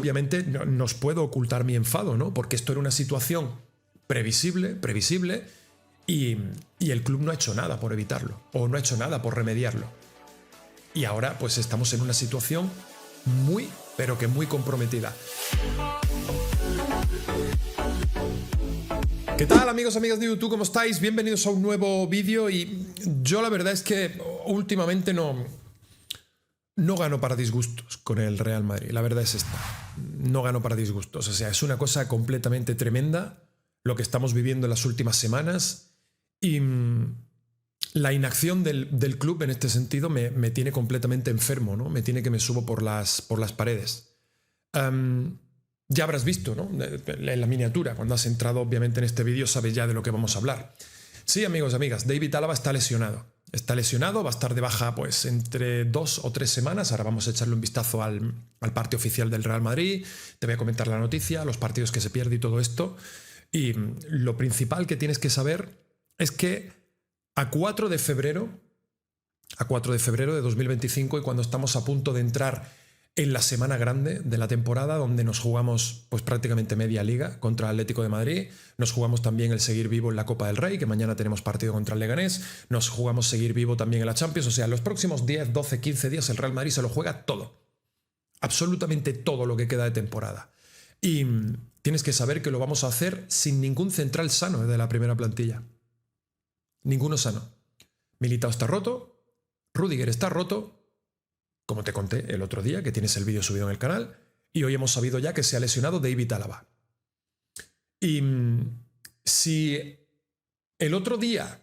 obviamente no os puedo ocultar mi enfado, ¿no? Porque esto era una situación previsible, y el club no ha hecho nada por evitarlo, o no ha hecho nada por remediarlo. Y ahora pues estamos en una situación muy, pero que muy comprometida. ¿Qué tal, amigos, amigas de YouTube? ¿Cómo estáis? Bienvenidos a un nuevo vídeo. Y yo la verdad es que últimamente no gano para disgustos con el Real Madrid. La verdad es esta. No gano para disgustos. O sea, es una cosa completamente tremenda lo que estamos viviendo en las últimas semanas. Y la inacción del club en este sentido me tiene completamente enfermo, ¿no? Me tiene que me subo por las paredes. Ya habrás visto, ¿no? En la miniatura, cuando has entrado obviamente en este vídeo, sabes ya de lo que vamos a hablar. Sí, amigos, amigas, David Alaba está lesionado. Está lesionado, va a estar de baja pues entre 2 o 3 semanas. Ahora vamos a echarle un vistazo al parte oficial del Real Madrid. Te voy a comentar la noticia, los partidos que se pierde y todo esto. Y lo principal que tienes que saber es que a 4 de febrero de 2025, y cuando estamos a punto de entrar en la semana grande de la temporada, donde nos jugamos pues prácticamente media liga contra el Atlético de Madrid, nos jugamos también el seguir vivo en la Copa del Rey, que mañana tenemos partido contra el Leganés, nos jugamos seguir vivo también en la Champions. O sea, los próximos 10, 12, 15 días el Real Madrid se lo juega todo, absolutamente todo lo que queda de temporada. Y tienes que saber que lo vamos a hacer sin ningún central sano de la primera plantilla. Ninguno sano. Militao está roto, Rudiger está roto, como te conté el otro día, que tienes el vídeo subido en el canal, y hoy hemos sabido ya que se ha lesionado David Alaba. Y si el otro día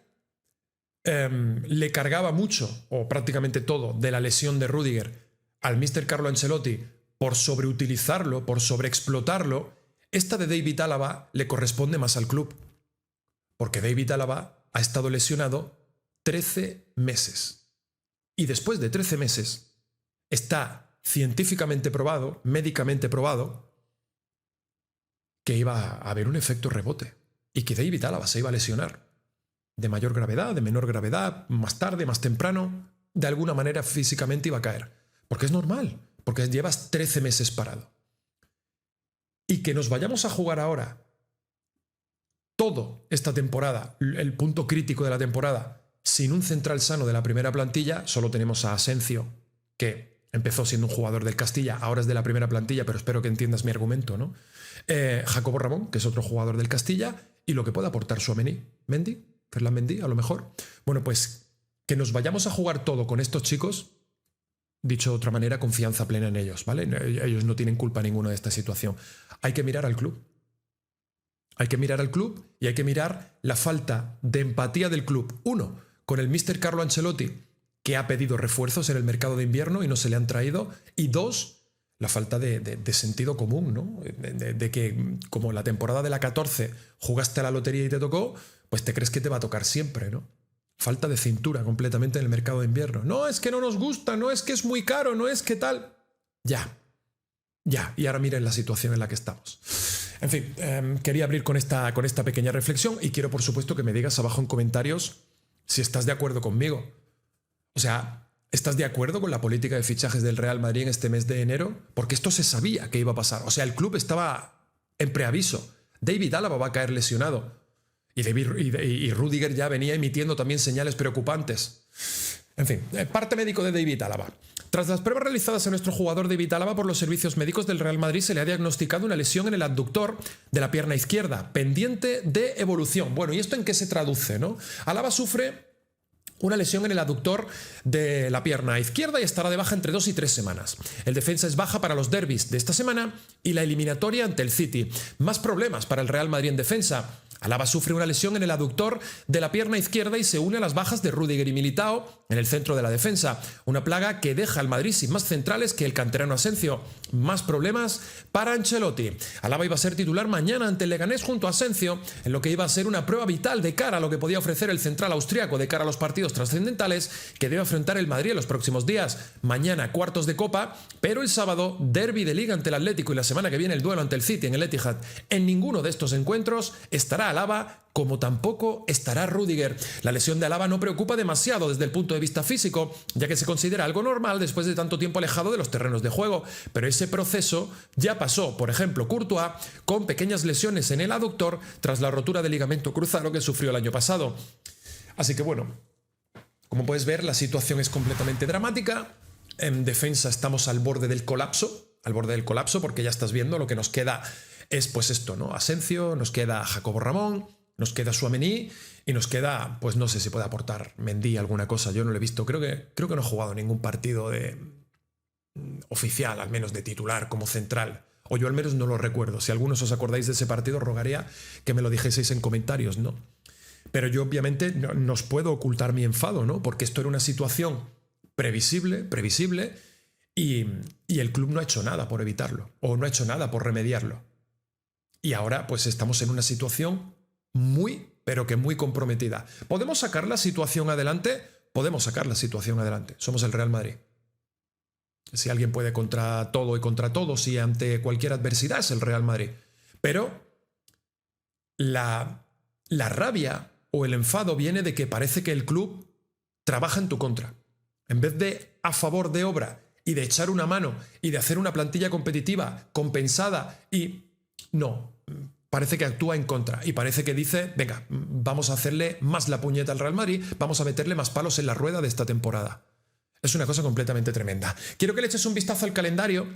le cargaba mucho, o prácticamente todo, de la lesión de Rudiger al míster Carlo Ancelotti por sobreutilizarlo, por sobreexplotarlo, esta de David Alaba le corresponde más al club. Porque David Alaba ha estado lesionado 13 meses. Y después de 13 meses está científicamente probado, médicamente probado, que iba a haber un efecto rebote y que David Alaba se iba a lesionar de mayor gravedad, de menor gravedad, más tarde, más temprano, de alguna manera físicamente iba a caer. Porque es normal, porque llevas 13 meses parado. Y que nos vayamos a jugar ahora todo esta temporada, el punto crítico de la temporada, sin un central sano de la primera plantilla. Solo tenemos a Asensio, que empezó siendo un jugador del Castilla, ahora es de la primera plantilla, pero espero que entiendas mi argumento, ¿no? Jacobo Ramón, que es otro jugador del Castilla, y lo que puede aportar Tchouaméni, Ferland Mendy, a lo mejor. Bueno, pues que nos vayamos a jugar todo con estos chicos, dicho de otra manera, confianza plena en ellos, ¿vale? Ellos no tienen culpa ninguna de esta situación. Hay que mirar al club. Hay que mirar al club y hay que mirar la falta de empatía del club. Uno, con el míster Carlo Ancelotti, que ha pedido refuerzos en el mercado de invierno y no se le han traído. Y dos, la falta de sentido común, ¿no? De que como la temporada de la 14 jugaste a la lotería y te tocó, pues te crees que te va a tocar siempre, ¿no? Falta de cintura completamente en el mercado de invierno. No, es que no nos gusta, no es que es muy caro, no es que tal. Ya. Y ahora miren la situación en la que estamos. En fin, quería abrir con esta pequeña reflexión y quiero, por supuesto, que me digas abajo en comentarios si estás de acuerdo conmigo. O sea, ¿estás de acuerdo con la política de fichajes del Real Madrid en este mes de enero? Porque esto se sabía que iba a pasar. O sea, el club estaba en preaviso. David Alaba va a caer lesionado. Y Rudiger ya venía emitiendo también señales preocupantes. En fin, parte médico de David Alaba. Tras las pruebas realizadas a nuestro jugador David Alaba por los servicios médicos del Real Madrid, se le ha diagnosticado una lesión en el abductor de la pierna izquierda, pendiente de evolución. Bueno, ¿y esto en qué se traduce, no? Alaba sufre una lesión en el aductor de la pierna izquierda y estará de baja entre 2 y 3 semanas. El defensa es baja para los derbis de esta semana y la eliminatoria ante el City. Más problemas para el Real Madrid en defensa. Alaba sufre una lesión en el aductor de la pierna izquierda y se une a las bajas de Rudiger y Militao en el centro de la defensa. Una plaga que deja al Madrid sin más centrales que el canterano Asensio. Más problemas para Ancelotti. Alaba iba a ser titular mañana ante el Leganés junto a Asensio, en lo que iba a ser una prueba vital de cara a lo que podía ofrecer el central austriaco de cara a los partidos partidos trascendentales que debe afrontar el Madrid en los próximos días. Mañana cuartos de Copa, pero el sábado derbi de Liga ante el Atlético y la semana que viene el duelo ante el City en el Etihad. En ninguno de estos encuentros estará Alaba, como tampoco estará Rüdiger. La lesión de Alaba no preocupa demasiado desde el punto de vista físico, ya que se considera algo normal después de tanto tiempo alejado de los terrenos de juego, pero ese proceso ya pasó. Por ejemplo, Courtois con pequeñas lesiones en el aductor tras la rotura del ligamento cruzado que sufrió el año pasado. Así que bueno, como puedes ver, la situación es completamente dramática. En defensa estamos al borde del colapso, porque ya estás viendo lo que nos queda es pues esto, ¿no? Asensio, nos queda Jacobo Ramón, nos queda Tchouaméni y nos queda, pues no sé si puede aportar Mendy alguna cosa. Yo no lo he visto. Creo que no he jugado ningún partido oficial, al menos de titular, como central. O yo al menos no lo recuerdo. Si algunos os acordáis de ese partido, rogaría que me lo dijeseis en comentarios, ¿no? Pero yo obviamente no os puedo ocultar mi enfado, ¿no? Porque esto era una situación previsible, y el club no ha hecho nada por evitarlo, o no ha hecho nada por remediarlo. Y ahora pues estamos en una situación pero que muy comprometida. ¿Podemos sacar la situación adelante? Podemos sacar la situación adelante. Somos el Real Madrid. Si alguien puede contra todo y contra todos y ante cualquier adversidad es el Real Madrid. Pero la rabia o el enfado viene de que parece que el club trabaja en tu contra. En vez de a favor de obra y de echar una mano y de hacer una plantilla competitiva, compensada no, parece que actúa en contra y parece que dice, venga, vamos a hacerle más la puñeta al Real Madrid, vamos a meterle más palos en la rueda de esta temporada. Es una cosa completamente tremenda. Quiero que le eches un vistazo al calendario,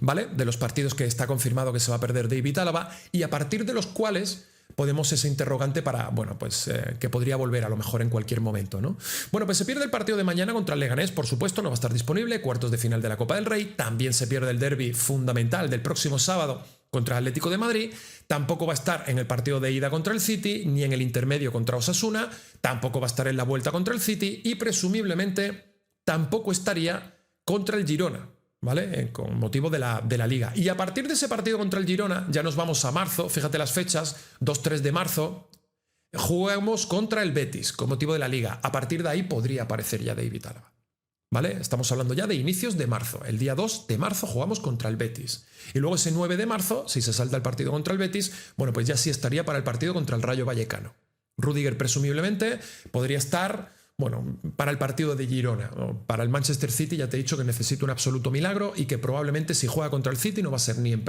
¿vale? De los partidos que está confirmado que se va a perder David Alaba y a partir de los cuales podemos ese interrogante para, bueno, pues que podría volver a lo mejor en cualquier momento, ¿no? Bueno, pues se pierde el partido de mañana contra el Leganés, por supuesto, no va a estar disponible, cuartos de final de la Copa del Rey, también se pierde el derbi fundamental del próximo sábado contra el Atlético de Madrid, tampoco va a estar en el partido de ida contra el City, ni en el intermedio contra Osasuna, tampoco va a estar en la vuelta contra el City y presumiblemente tampoco estaría contra el Girona, ¿vale? Con motivo de la Liga. Y a partir de ese partido contra el Girona, ya nos vamos a marzo, fíjate las fechas, 2-3 de marzo, jugamos contra el Betis con motivo de la Liga. A partir de ahí podría aparecer ya David Alaba, ¿vale? Estamos hablando ya de inicios de marzo. El día 2 de marzo jugamos contra el Betis. Y luego ese 9 de marzo, si se salta el partido contra el Betis, bueno, pues ya sí estaría para el partido contra el Rayo Vallecano. Rüdiger presumiblemente podría estar, bueno, para el partido de Girona. Para el Manchester City ya te he dicho que necesita un absoluto milagro y que probablemente si juega contra el City no va a ser ni en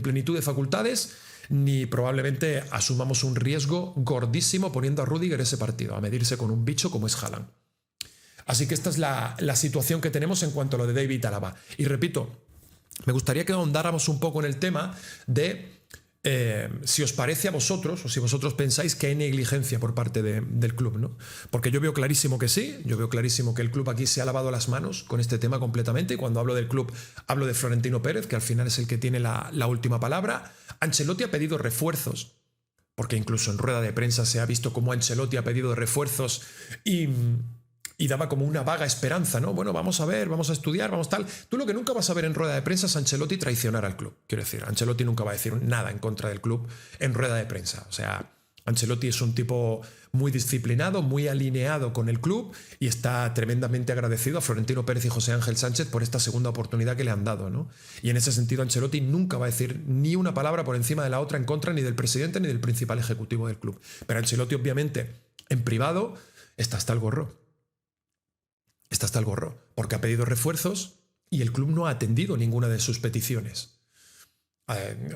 plenitud de facultades, ni probablemente asumamos un riesgo gordísimo poniendo a Rüdiger ese partido, a medirse con un bicho como es Haaland. Así que esta es la situación que tenemos en cuanto a lo de David Alaba. Y repito, me gustaría que ahondáramos un poco en el tema de si os parece a vosotros, o si vosotros pensáis que hay negligencia por parte del club, ¿no? Porque yo veo clarísimo que sí, yo veo clarísimo que el club aquí se ha lavado las manos con este tema completamente, y cuando hablo del club hablo de Florentino Pérez, que al final es el que tiene la última palabra. Ancelotti ha pedido refuerzos, porque incluso en rueda de prensa se ha visto cómo Ancelotti ha pedido refuerzos y daba como una vaga esperanza, ¿no? Bueno, vamos a ver, vamos a estudiar, vamos tal. Tú lo que nunca vas a ver en rueda de prensa es Ancelotti traicionar al club. Quiero decir, Ancelotti nunca va a decir nada en contra del club en rueda de prensa. O sea, Ancelotti es un tipo muy disciplinado, muy alineado con el club y está tremendamente agradecido a Florentino Pérez y José Ángel Sánchez por esta segunda oportunidad que le han dado, ¿no? Y en ese sentido Ancelotti nunca va a decir ni una palabra por encima de la otra en contra ni del presidente ni del principal ejecutivo del club. Pero Ancelotti obviamente en privado está hasta el gorro. Está hasta el gorro, porque ha pedido refuerzos y el club no ha atendido ninguna de sus peticiones.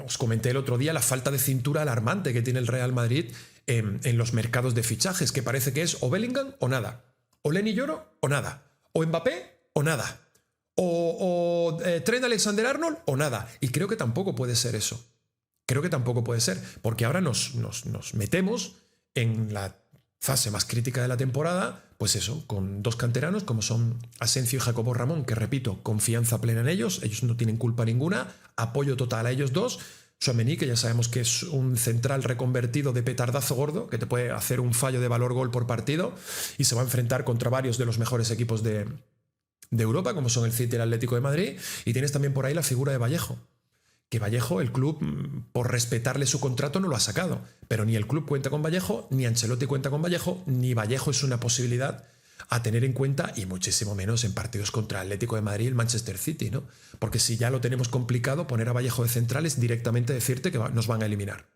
Os comenté el otro día la falta de cintura alarmante que tiene el Real Madrid en los mercados de fichajes, que parece que es o Bellingham o nada, o Lenny Yoro o nada, o Mbappé o nada, o Trent Alexander-Arnold o nada. Y creo que tampoco puede ser eso. Creo que tampoco puede ser, porque ahora nos metemos en la fase más crítica de la temporada, pues eso, con dos canteranos como son Asensio y Jacobo Ramón, que repito, confianza plena en ellos no tienen culpa ninguna, apoyo total a ellos dos. Tchouaméni, que ya sabemos que es un central reconvertido de petardazo gordo, que te puede hacer un fallo de valor gol por partido y se va a enfrentar contra varios de los mejores equipos de Europa, como son el City y el Atlético de Madrid. Y tienes también por ahí la figura de Vallejo, que Vallejo, el club, por respetarle su contrato, no lo ha sacado. Pero ni el club cuenta con Vallejo, ni Ancelotti cuenta con Vallejo, ni Vallejo es una posibilidad a tener en cuenta, y muchísimo menos en partidos contra el Atlético de Madrid y el Manchester City, ¿no? Porque si ya lo tenemos complicado, poner a Vallejo de central es directamente decirte que nos van a eliminar.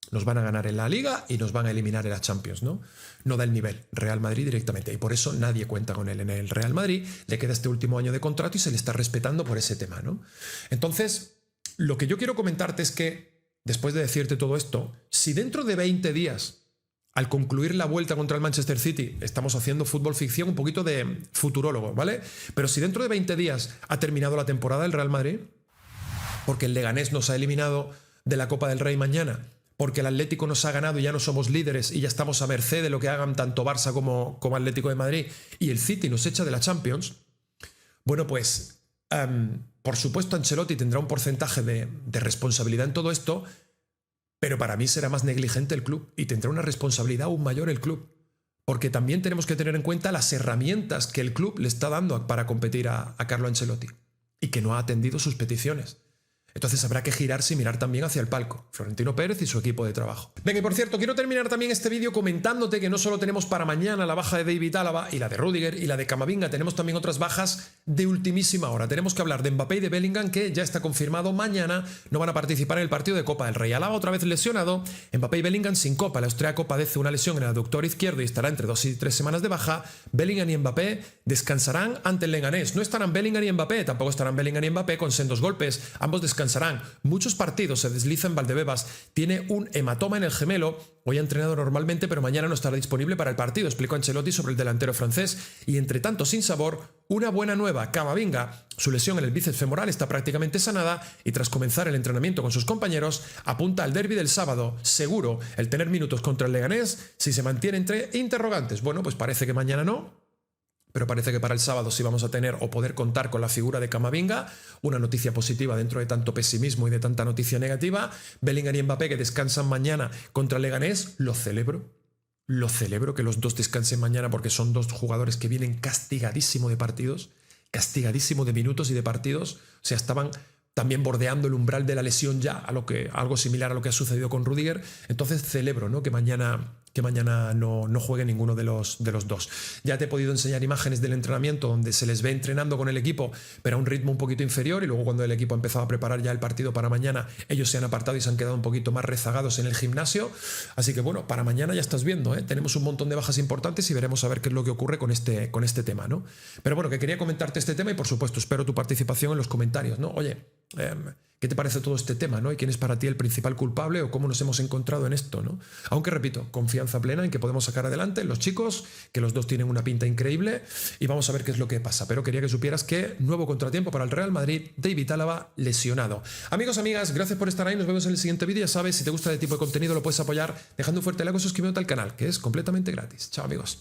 Nos van a ganar en la Liga y nos van a eliminar en la Champions, ¿no? No da el nivel Real Madrid directamente. Y por eso nadie cuenta con él en el Real Madrid. Le queda este último año de contrato y se le está respetando por ese tema, ¿no? Entonces, lo que yo quiero comentarte es que, después de decirte todo esto, si dentro de 20 días, al concluir la vuelta contra el Manchester City, estamos haciendo fútbol ficción, un poquito de futurólogo, ¿vale? Pero si dentro de 20 días ha terminado la temporada del Real Madrid, porque el Leganés nos ha eliminado de la Copa del Rey mañana, porque el Atlético nos ha ganado y ya no somos líderes y ya estamos a merced de lo que hagan tanto Barça como Atlético de Madrid, y el City nos echa de la Champions, bueno, pues por supuesto Ancelotti tendrá un porcentaje de responsabilidad en todo esto, pero para mí será más negligente el club y tendrá una responsabilidad aún mayor el club, porque también tenemos que tener en cuenta las herramientas que el club le está dando para competir a Carlo Ancelotti y que no ha atendido sus peticiones. Entonces habrá que girarse y mirar también hacia el palco, Florentino Pérez y su equipo de trabajo. Venga, y por cierto, quiero terminar también este vídeo comentándote que no solo tenemos para mañana la baja de David Álava y la de Rudiger y la de Camavinga, tenemos también otras bajas de ultimísima hora. Tenemos que hablar de Mbappé y de Bellingham, que ya está confirmado, mañana no van a participar en el partido de Copa del Rey. Álava otra vez lesionado, Mbappé y Bellingham sin Copa. El austriaco padece una lesión en el aductor izquierdo y estará entre 2 y 3 semanas de baja. Bellingham y Mbappé descansarán ante el Leganés. No estarán Bellingham y Mbappé, tampoco estarán Bellingham y Mbappé con sendos golpes. Ambos descansarán. Muchos partidos se desliza en Valdebebas, tiene un hematoma en el gemelo, hoy ha entrenado normalmente pero mañana no estará disponible para el partido, explicó Ancelotti sobre el delantero francés. Y entre tanto sin sabor, una buena nueva, Camavinga, su lesión en el bíceps femoral está prácticamente sanada y tras comenzar el entrenamiento con sus compañeros apunta al derbi del sábado, seguro el tener minutos contra el Leganés si se mantiene entre interrogantes. Bueno, pues parece que mañana no, pero parece que para el sábado sí vamos a tener o poder contar con la figura de Camavinga, una noticia positiva dentro de tanto pesimismo y de tanta noticia negativa. Bellingham y Mbappé que descansan mañana contra el Leganés, lo celebro que los dos descansen mañana porque son dos jugadores que vienen castigadísimo de partidos, castigadísimo de minutos y de partidos, o sea, estaban también bordeando el umbral de la lesión ya, algo similar a lo que ha sucedido con Rudiger. Entonces celebro, ¿no?, que mañana no juegue ninguno de los dos. Ya te he podido enseñar imágenes del entrenamiento donde se les ve entrenando con el equipo, pero a un ritmo un poquito inferior, y luego cuando el equipo ha empezado a preparar ya el partido para mañana, ellos se han apartado y se han quedado un poquito más rezagados en el gimnasio. Así que bueno, para mañana ya estás viendo, tenemos un montón de bajas importantes y veremos a ver qué es lo que ocurre con este tema, ¿no? Pero bueno, que quería comentarte este tema y por supuesto espero tu participación en los comentarios, ¿no? Oye, ¿qué te parece todo este tema, ¿no? ¿Y quién es para ti el principal culpable o cómo nos hemos encontrado en esto, ¿no? Aunque repito, confianza plena en que podemos sacar adelante los chicos, que los dos tienen una pinta increíble y vamos a ver qué es lo que pasa. Pero quería que supieras que nuevo contratiempo para el Real Madrid, David Álava lesionado. Amigos, amigas, gracias por estar ahí, nos vemos en el siguiente vídeo. Ya sabes, si te gusta este tipo de contenido lo puedes apoyar dejando un fuerte like o suscribiéndote al canal, que es completamente gratis. Chao, amigos.